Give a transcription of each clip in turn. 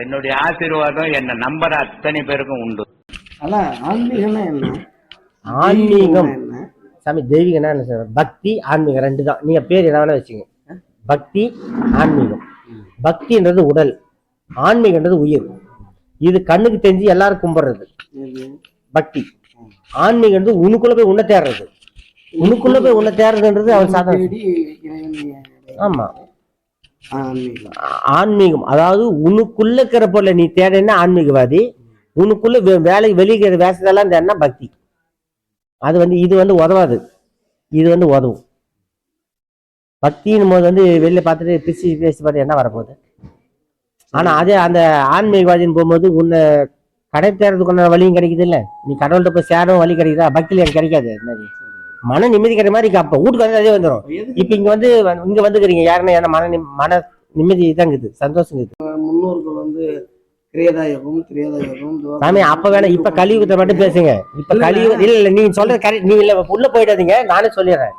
என்னுடைய ஆசீர்வாதம் என்ன நம்புற அத்தனை பேருக்கும் உண்டு. அதான் ஆன்மீகம்னா என்ன? ஆன்மீகம் என்ன சாமி? தெய்வீகம்னா என்ன சார்? பக்தி ஆன்மீகம் ரெண்டு தான். நீங்க பேர் என்ன வேணா வச்சுங்க. பக்தி ஆன்மீகம். பக்தின்றது உடல், ஆன்மீகன்றது உயிர். இது கண்ணுக்கு தெரிஞ்சு எல்லாரும் கும்பிடுறது பக்தி. ஆன்மீகன்றது உனக்குள்ள போய் உன்ன தேடுறது. உனக்குள்ள போய் உன்ன தேடுறதுன்றது அவர் சாதனை. ஆமா, ஆன்மீகம் அதாவது உனக்குள்ள இருக்கிற பொருளை நீ தேடனா ஆன்மீகவாதி. உனக்குள்ள வேலைக்கு வெளியே வேசதெல்லாம் தேடினா பக்தி. அது இது உதவாது, இது உதவும். பக்தின் போது வெளியில பார்த்துட்டு பிசி பேசி பார்த்து என்ன வரப்போகுது? ஆனா அதே அந்த ஆன்மீகவாதின்னு போகும்போது உன்னை கடை தேர்றதுக்குள்ள வழியும் கிடைக்குது இல்ல. நீ கடவுள்கிட்ட போய் சேரும் வழி கிடைக்குதா? பக்தியில எனக்கு கிடைக்காது. மன நிம்மதி கிடைக்கிற மாதிரி அப்ப வீட்டுக்கு வந்து அதே வந்துடும். இப்ப இங்க வந்துக்கிறீங்க யாருன்னா ஏன்னா மன நிம்மதி தாங்குது, சந்தோஷம் இருக்குது. முன்னோர்கள் கிரியதாயகம் திரியதாயகம் சாமி அப்ப வேணாம். இப்ப கலியுகத்தை மட்டும் பேசுங்க. இப்ப கலியுகம் இல்ல நீ சொல்றது கரெக்ட். நீ இல்ல உள்ள போயிடாதீங்க, நானே சொல்லிடுறேன்.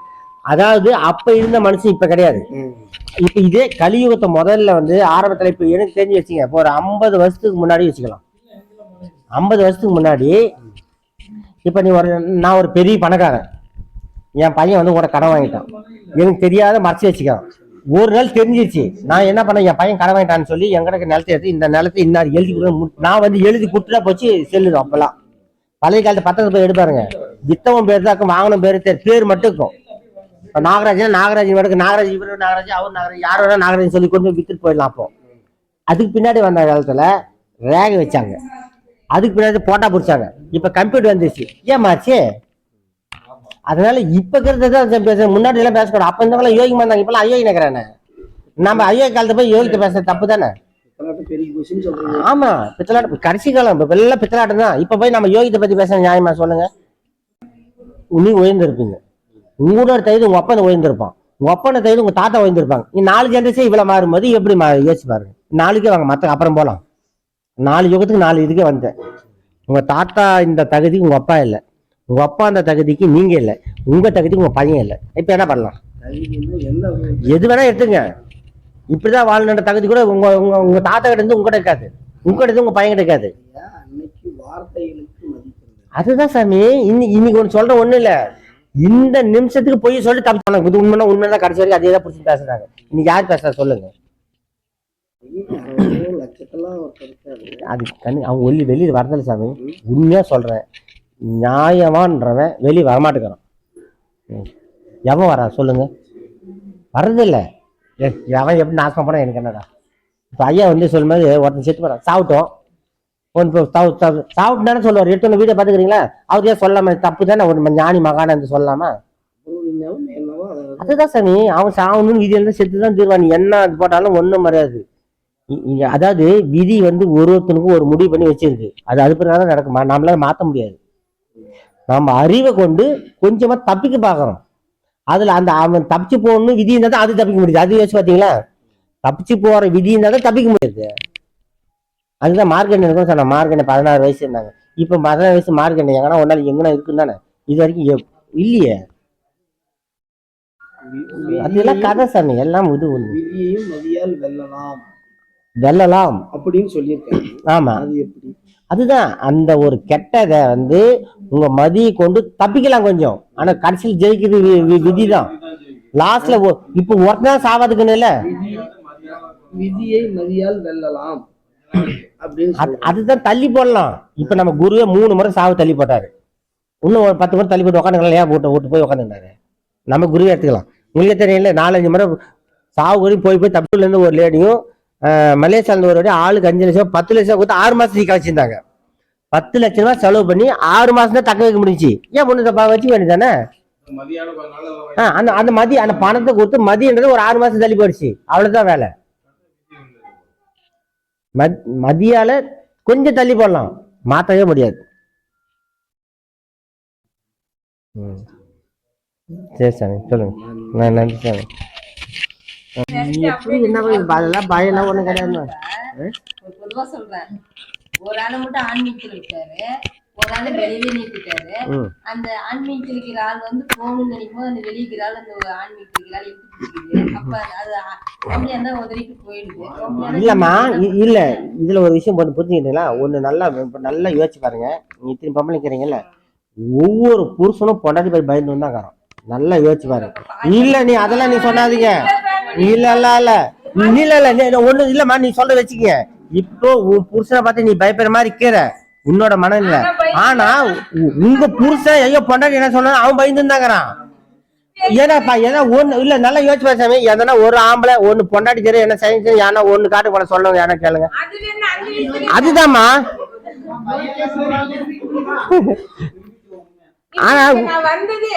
அதாவது அப்ப இருந்த மனுஷன் இப்ப கிடையாது. இப்ப இதே கலியுகத்தை முதல்ல ஆரம்பத்துல இப்ப எனக்கு தெரிஞ்சு வச்சுங்க. இப்போ ஒரு 50 வருஷத்துக்கு முன்னாடி வச்சுக்கலாம். 50 வருஷத்துக்கு முன்னாடி இப்ப நான் ஒரு பெரிய பணக்காரன். என் பையன் கூட கடன் வாங்கிட்டான். எனக்கு தெரியாத மறைச்சு வச்சுக்கலாம். ஒரு நாள் தெரிஞ்சிருச்சு. நான் என்ன பண்ணேன், என் பையன் கடன் வாங்கிட்டான்னு சொல்லி எங்களுக்கு நிலத்தை எடுத்து இந்த நிலத்தை இன்னார் எழுதி கொடுக்க நான் எழுதி கொடுத்துட்டா போச்சு செல்லுடும். அப்பெல்லாம் பழைய காலத்து பத்திரத்தை போய் எடுப்பாருங்க. வித்தவன் பேர் தான் வாங்கின பேர் மட்டும் இருக்கும். இப்போ நாகராஜன் எடுக்க நாகராஜ் இவர் நாகராஜ் அவர் நாகராஜ் யார் வேணா நாகராஜன் சொல்லி கொண்டு போய் வித்துட்டு போயிடலாம். அப்போ அதுக்கு பின்னாடி வந்த காலத்துல ரேக வச்சாங்க, அதுக்கு பின்னாடி போட்டா பிடிச்சாங்க. இப்ப கம்ப்யூட்டர் வந்துச்சு. ஏமாச்சு அதனால இப்ப இருக்கிறதான் பேச முன்னாடி எல்லாம் பேசக்கூடாது. அப்ப இருந்தவங்களாம் யோகி வந்தாங்க, இப்பெல்லாம் அயோகி நினைக்கிறானே. நம்ம அயோகி காலத்தை போய் யோகிட்ட பேச தப்பு தானே? ஆமா, பித்தலாட்டம் கடைசி காலம். இப்ப எல்லாம் பித்தலாட்டம் தான். இப்ப போய் நம்ம யோகித்தை பத்தி பேச நியாயமா சொல்லுங்க? நீ உயர்ந்திருப்பீங்க, உங்களோட தகுதி உங்க அப்பனை உயர்ந்திருப்பான், உங்க அப்பனை தகுதி உங்க தாத்தா உயர்ந்திருப்பாங்க. நீ 4 ஜெனரேஷன் இவ்வளவு மாறும்போது எப்படி யோசிச்சு பாருங்க. நாளைக்கே வாங்க, மத்த அப்புறம் போலாம். 4 யுகத்துக்கு 4 இதுக்கே வந்தேன். உங்க தாத்தா இந்த தகுதிக்கு உங்க அப்பா இல்லை, உங்க அப்பா அந்த தகுதிக்கு நீங்க இல்லை, உங்க தகுதிக்கு உங்க பையன் இல்லை. இப்ப என்ன பண்ணலாம்? எது வேணா எடுத்துங்க. இப்படிதான் வாழணுன்ற தகுதி கூட உங்க உங்க உங்க தாத்தா கிட்ட இருந்து உங்ககிட்ட இருக்காது, உங்ககிட்ட இருந்து உங்க பையன் கிட்ட இருக்காது. அதுதான் சாமி. இன்னைக்கு ஒண்ணு சொல்ற ஒண்ணு இல்ல. இந்த நிமிஷத்துக்கு போய் சொல்லி தப்பு உண்மைனா உண்மைதான். கடைசி வரைக்கும் அதே தான் புடிச்சு பேசுறாங்க. இன்னைக்கு யார் பேசுறா சொல்லுங்க? அது அவங்க வெளியே வரதில்ல சாமி. உண்மையா சொல்றேன், நியாயமான்றவன் வெளியே வரமாட்டேங்கிறான். எவன் வரா சொல்லுங்க? வர்றதில்ல. எவன் எப்படி நாசம் பண்ண எனக்கு என்னடா? இப்ப ஐயா சொல்லும் போது ஒருத்தன் செத்து போறான், சாப்பிட்டோம் சாப்பிட்டு சொல்லுவார். எடுத்து வீடியோ பாத்துக்கிறீங்களா? அவர் ஏன் சொல்லாம? தப்பு தானே. ஒரு ஞானி மகான சொல்லாமா? அதுதான் சாமி. அவன் சாவணும்னு விதியில செத்துதான் தீர்வான். என்ன போட்டாலும் ஒண்ணும் மறையாது. அதாவது விதி ஒருத்தனுக்கும் ஒரு முடிவு பண்ணி வச்சிருக்கு. அது பிறகு நடக்குமா? நம்மளால மாத்த முடியாது. நம்ம அறிவை கொண்டு கொஞ்சமா தப்பிக்க பாக்குறோம். அதுல அவன் தப்பிச்சு போகணும்னு விதி இருந்தா தான் அது தப்பிக்க முடியுது. அது யோசிச்சு பாத்தீங்களா? தப்பிச்சு போற விதி இருந்தா தான் தப்பிக்க முடியாது. அதுதான் மார்க்கெண்ட் இருக்கும் சொன்ன. மார்க்கெண்ட் 16 வயசு இருந்தாங்க. இப்ப 16 வயசு மார்க்கெண்ட் எங்கன்னா ஒரு நாள் எங்கன்னா இருக்குன்னு தானே? இது வரைக்கும் இல்லையே. அதெல்லாம் கதை சாமி. எல்லாம் வெல்லலாம் அப்படின்னு சொல்லியிருக்காங்க. ஆமா, அதுதான் அந்த ஒரு கெட்டதை உங்க மதியை கொண்டு தப்பிக்கலாம் கொஞ்சம். ஆனா கடைசியில் ஜெயிக்கிறது விதிதான். லாஸ்ட்ல இப்ப ஒருத்தனா சாவாதுக்குன்னு இல்ல, விதியை மதியால் வெல்லலாம் அப்படின்னு அதுதான் தள்ளி போடலாம். இப்ப நம்ம குருவே 3 முறை சாவு தள்ளி போட்டாரு. இன்னும் ஒரு 10 முறை தள்ளி போட்டு உட்காந்துக்கலாம். ஏன் ஓட்டு போய் உட்காந்துருந்தாரு? நம்ம குருவே எடுத்துக்கலாம். உங்களுக்கு தெரியல, 4-5 முறை சாவு வரையும் போய் தமிழ்ல இருந்து ஒரு லேடியும் மலேசியால ஒரு ஆளுக்கு 5 லட்சம் 10 லட்சம் கொடுத்து 6 மாசத்துக்கு கழிச்சிருந்தாங்க. 10 லட்சம் ரூபாய் செலவு பண்ணி 6 மாசம் தான் தக்க வைக்க முடிஞ்சு. ஏன் முன்னு வச்சுக்க வேண்டியதானே? அந்த மதிய அந்த பணத்தை கொடுத்து மதியன்றது ஒரு 6 மாசம் தள்ளி போயிடுச்சு. அவ்வளவுதான் வேலை. மதியால கொஞ்சம் தள்ளி போடலாம், மாத்தவே முடியாது. சரி சாமி, சொல்லுங்க. நான் நன்றி சாமி. எப்படி என்ன அதெல்லாம் பயம்லாம் ஒண்ணும் கிடையாது. சொல்றேன். ஒரு ஆளு மட்டும் ஆன்மீகத்தில் இருக்காரு. ஒரு ஆளு வெளியே நீட்டிட்டாரு. அந்த ஆன்மீகத்தில் இருக்கிற ஆள் வந்து போகணும்னு நினைக்கும் போது அந்த வெளியே இருக்கிற ஆள் அந்த ஆன்மீகத்தில் இருக்கிற ஆள் எடுத்து பிடிக்குது. அப்ப அது கம்மியா தான் உதறிட்டு போயிடுது. இல்லம்மா இல்ல இதுல ஒரு விஷயம் கொஞ்சம் புரிஞ்சுக்கிட்டீங்களா? ஒண்ணு நல்லா யோசிச்சு பாருங்க. நீ இத்தனை பொம்பளை இருக்கிறீங்கல்ல, ஒவ்வொரு புருஷனும் பொண்டாட்டி போய் பயந்து தான் காரம். நல்லா யோசிச்சு பாருங்க. இல்ல நீ அதெல்லாம் நீ சொன்னாதீங்க. இல்ல ஒண்ணு இல்லம்மா, நீ சொல்ற வச்சுக்க. இப்போ உன் புருஷனை பார்த்து நீ பயப்படுற மாதிரி இருக்கிற உன்னோட மனநிலை. ஆனா உங்க புருஷன் ஐயோ பொண்டாட்டி என்ன சொன்னா அவன் பயந்து இருந்தாங்கிறான். ஏன்னா ஒண்ணு இல்ல நல்லா யோசிச்சு பாரு சாமி. எதனா ஒரு ஆம்பளை ஒண்ணு பொண்டாட்டி தெரியும் என்ன செய்ய ஏன்னா ஒண்ணு காட்டு போல சொல்லுங்க ஏன்னா கேளுங்க. அதுதான்மா. ஆனா நான் வந்தது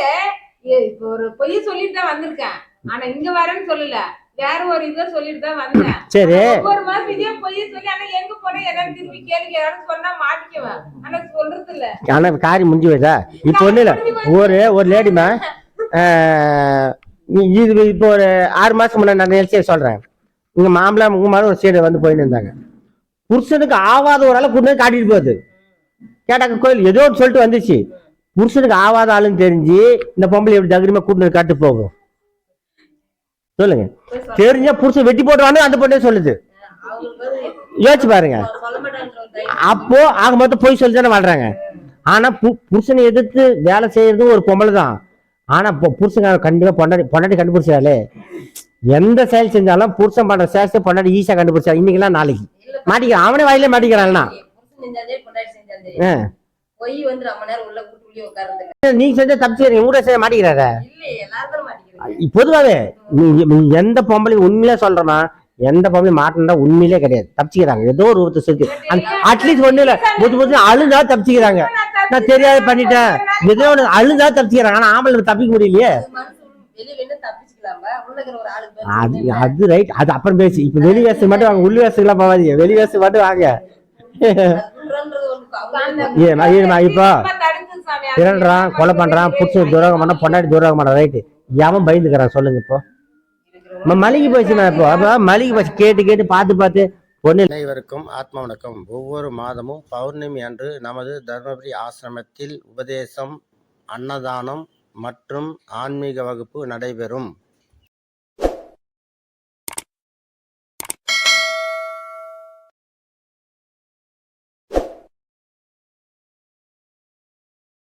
இப்ப ஒரு பொய்ய சொல்லிட்டு தான் வந்திருக்கேன். ஆனா இங்க வரேன்னு சொல்லல, வேற ஒரு இதை சொல்லிட்டு தான் வந்தேன். சரி ஒரு மாசம் இதே பொய்ய சொல்லி ஆனா எங்க போன ஏதாவது திரும்பி கேள்வி யாரும் சொன்னா மாட்டிக்குவேன். ஆனா சொல்றது இல்ல. ஆனா காரி முடிஞ்சு போயிதா. இப்ப ஒண்ணு இல்ல, ஒரு லேடிமா இது இப்போ ஒரு 6 மாசம் முன்னாடி நான் நிகழ்ச்சியை சொல்றேன். உங்க மாமலா உங்க மாதிரி ஒரு சைடு வந்து போயின்னு இருந்தாங்க. புருஷனுக்கு ஆவாத ஒரு ஆளை கூட்டு காட்டிட்டு போகுது. கேட்டாக்க கோயில் ஏதோ சொல்லிட்டு வந்துச்சு. புருஷனுக்கு ஆவாத ஆளுன்னு தெரிஞ்சு இந்த பொம்பளை எப்படி தைரியமா கூட்டு காட்டு போகும் சொல்லுங்க. தெரிஞ்சா புருஷன் வெட்டி போட்டுவானு அந்த பொண்ணே சொல்லுது. யோசிச்சு பாருங்க. அப்போ ஆக மொத்தம் போய் சொல்லி தானே வாழ்றாங்க. ஆனா புருஷனை எதிர்த்து வேலை செய்யறதும் ஒரு பொம்பளை தான். ஆனா புருஷன் கண்டிப்பா பொண்டாட்டி கண்டுபிடிச்சாலே எந்த செயல் செஞ்சாலும் புருஷன் பண்ற செயல் பொண்டாட்டி ஈஸியா கண்டுபிடிச்சா. இன்னைக்கெல்லாம் நாளைக்கு மாட்டிக்கிறான். அவனே வாயிலே மாட்டிக்கிறான்னா நீங்க செஞ்ச தப்பிச்சு ஊட செய்ய மாட்டிக்கிறார. பொதுவாவே எந்த பொம்பளை உண்மையிலே சொல்றேன்னா எந்த பொம்பளை மாட்டினா உண்மையிலே கிடையாது. தப்பிச்சுக்கிறாங்க ஏதோ ஒரு ஒருத்தர் சொல்லி அட்லீஸ்ட் ஒண்ணு இல்ல புது அழுந்தா தப்பிச்சுக்கிறாங்க. நான் தெரியாத பண்ணிட்டேன் ஏதோ ஒண்ணு அழுந்தா தப்பிச்சுக்கிறாங்க. ஆனா ஆம்பளை தப்பிக்க முடியலையே. அது ரைட். அது அப்புறம் பேசி இப்ப வெளி வேசத்துக்கு மட்டும் வாங்க, உள்ள வேசத்துக்குலாம் போவாதீங்க. வெளி வேசத்துக்கு மட்டும் வாங்க. இப்போ திருடுறான் கொலை பண்றான் புருஷன் துரோகம் பண்ணா பொண்டாட்டி துரோகம் பண்ண ரைட்டு. எவன் பயந்துக்கிறான் சொல்லுங்க. இப்போ மளிகை போச்சுன்னா இப்போ அப்ப மளிகை போச்சு கேட்டு பார்த்து பொண்ணு. அனைவருக்கும் ஆத்ம வணக்கம். ஒவ்வொரு மாதமும் பௌர்ணமி அன்று நமது தர்மபுரி ஆசிரமத்தில் உபதேசம், அன்னதானம் மற்றும் ஆன்மீக வகுப்பு நடைபெறும்.